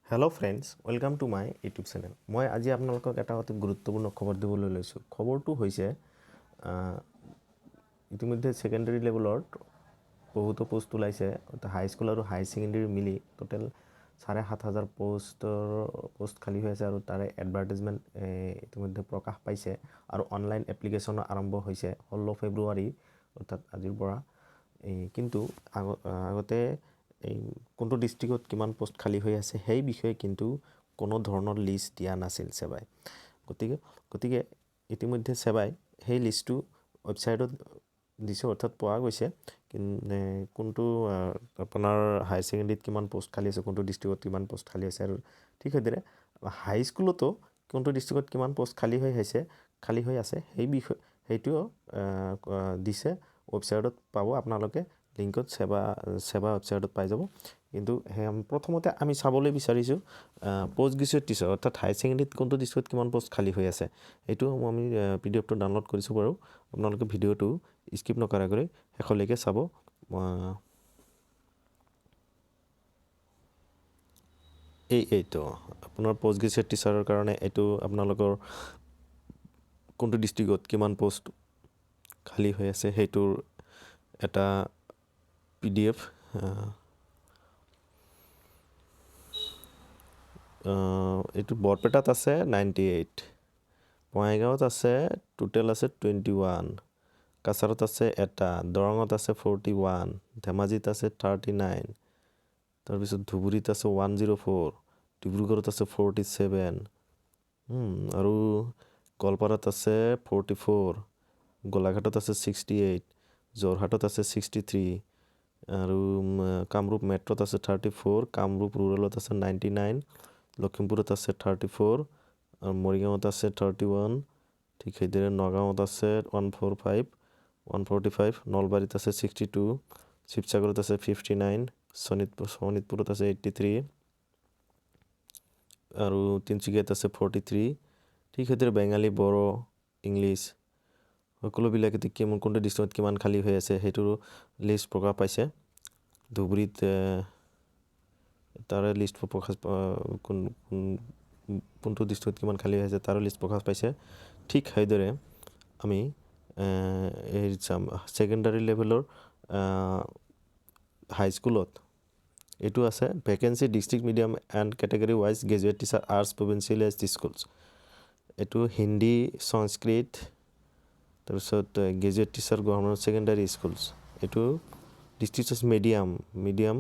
Hello friends, welcome to my YouTube channel. মই আজি আপোনালোকক এটা অতি গুৰুত্বপূৰ্ণ খবৰ দিবলৈ লৈছো। খবৰটো হৈছে ইতিমধ্যে সেকেন্ডাৰী লেভেলৰ বহুত পোষ্ট ওলাইছে। হাই স্কুল আৰু হাই সেকেন্ডাৰী মিলি টোটাল ৭,৫০০ পোষ্ট খালি হৈ আছে আৰু তাৰে এডভাৰটাইজমেন্ট ইতিমধ্যে প্ৰকাশ পাইছে আৰু অনলাইন এপ্লিকেশন আৰম্ভ হৈছে 16 ফেব্ৰুৱাৰী অৰ্থাৎ আজিৰ পৰা। কিন্তু আগতে কোনটো ডিস্ট্ৰিক্টত কিমান পোষ্ট খালি হৈ আছে সেই বিষয়ে কিন্তু কোনো ধৰণৰ লিষ্ট দিয়া নাছিল সেবাই। গতিকে ইতিমধ্যে সেবাই সেই লিষ্টটো ওয়েবসাইটত দিছে অৰ্থাৎ পোৱা গৈছে কোনটো আপোনাৰ হাই সেকেন্ডাৰীত কিমান পোষ্ট খালি আছে, কোনটো ডিস্ট্ৰিক্টত কিমান পোষ্ট খালি আছে আৰু ঠিক সেইদৰে হাই স্কুলতো কোনটো ডিস্ট্ৰিক্টত কিমান পোষ্ট খালি হৈ আছে সেই বিষয়ে হেইটো দিছে ওয়েবসাইটত পাব আপোনালোকে। লিংকত সেবা ওয়েবসাইটত পাই যাব। কিন্তু প্ৰথমতে আমি চাবলৈ বিচাৰিছো পোষ্ট গ্ৰেজুৱেট টিচাৰ অৰ্থাৎ হাই সেকেন্ডাৰীত কোনটো ডিস্ট্ৰিক্টত কিমান পোষ্ট খালি হৈ আছে এইটো আমি পিডিএফটো ডাউনলোড কৰিছো বাৰু। আপোনালোকে ভিডিওটো স্কিপ নকৰাকৈ শেষলৈকে চাব। এইটো আপোনাৰ পোষ্ট গ্ৰেজুৱেট টিচাৰৰ কাৰণে এইটো আপোনালোকৰ কোনটো ডিস্ট্ৰিক্টত কিমান পোষ্ট খালি হৈ আছে হেইটোৰ এটা পিডিএফ এইটো বৰপেটাত আছে 98, বঙাইগাঁৱত আছে টোটাল আছে 21, কাছাৰত আছে এটা, দৰঙত আছে 41, ধেমাজিত আছে 39, তাৰপিছত ধুবুৰীত আছে 104, ডিব্ৰুগড়ত আছে 47, আৰু গোৱালপাৰাত আছে 44, গোলাঘাটত আছে 68, যোৰহাটত আছে 63, আৰু কামৰূপ মেট্ৰত আছে 34, কামৰূপ ৰুৰালত আছে 99, লখিমপুৰত আছে 34, আৰু মৰিগাঁৱত আছে 31, ঠিক সেইদৰে নগাঁৱত আছে 145, নলবাৰীত আছে 62, শিৱসাগৰত আছে 59, শোণিতপুৰত আছে 83, আৰু তিনচুকীয়াত আছে 43, ঠিক সেইদৰে বেংগালী, বড়ো, ইংলিছ সকলোবিলাকতে কোনটো ডিস্ট্ৰিক্টত কিমান খালি হৈ আছে হেইটোৰ লিষ্ট প্ৰকাশ পাইছে। ধুবুৰীত তাৰে লিষ্ট প্ৰকাশ কোনটো ডিস্ট্ৰিক্টত কিমান খালি হৈ আছে তাৰ লিষ্ট প্ৰকাশ পাইছে। ঠিক সেইদৰে আমি সেকেন্ডাৰী লেভেলৰ হাই স্কুলত এইটো আছে vacancy district medium and category wise graduate teacher arts provincialised schools. এইটো হিন্দী, সংস্কৃত, তাৰপিছত graduate teacher government secondary schools. এইটো district medium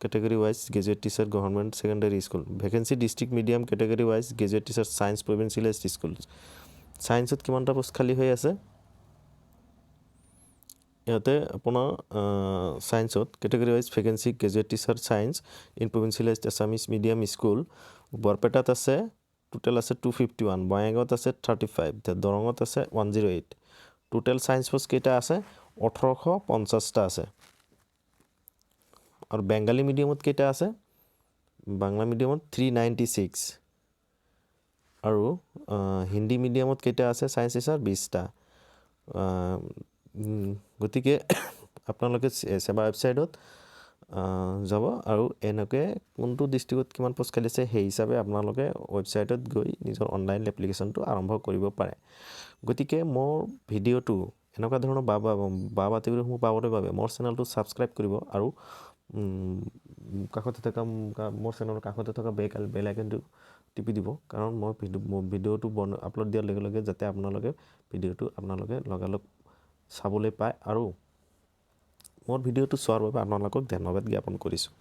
category wise graduate teacher government secondary school. Vacancy district medium category wise graduate teacher science provincialized schools. Science ত কিমানটা post খালি হৈ আছে ইয়াতে আপোনাৰ সায়েন্সত category wise vacancy graduate teacher science in provincialized assamese medium school বৰপেটাত আছে total আছে 251, বঙাইগাঁৱত আছে 35, দৰঙত আছে 108। টোটাল সায়েন্স পোষ্ট কেইটা আছে 1850টা আছে। আৰু বেংগালী মিডিয়ামত কেইটা আছে বাংলা মিডিয়ামত 396, আৰু হিন্দী মিডিয়ামত কেইটা আছে সায়েন্স টিচাৰ 20টা। গতিকে আপোনালোকে সেবা ওয়েবসাইটত যাব আৰু এনেকৈ কোনটো ডিস্ট্ৰিক্টত কিমান পোষ্ট খালি আছে সেই হিচাপে আপোনালোকে ওয়েবসাইটত গৈ নিজৰ অনলাইন এপ্লিকেশনটো আৰম্ভ কৰিব পাৰে। গতিকে মোৰ ভিডিওটো এনেকুৱা ধৰণৰ বাতিসমূহ পাবলৈ বাবে মোৰ চেনেলটো সাবস্ক্ৰাইব কৰিব আৰু কাষতে থকা মোৰ চেনেলৰ কাষতে থকা বেল আইকনটো টিপি দিব, কাৰণ মই ভিডিওটো আপলোড দিয়াৰ লগে লগে যাতে আপোনালোকে ভিডিওটো লগালগ চাবলৈ পায়। আৰু মোৰ ভিডিওটো চোৱাৰ বাবে আপোনালোকক ধন্যবাদ জ্ঞাপন কৰিছোঁ।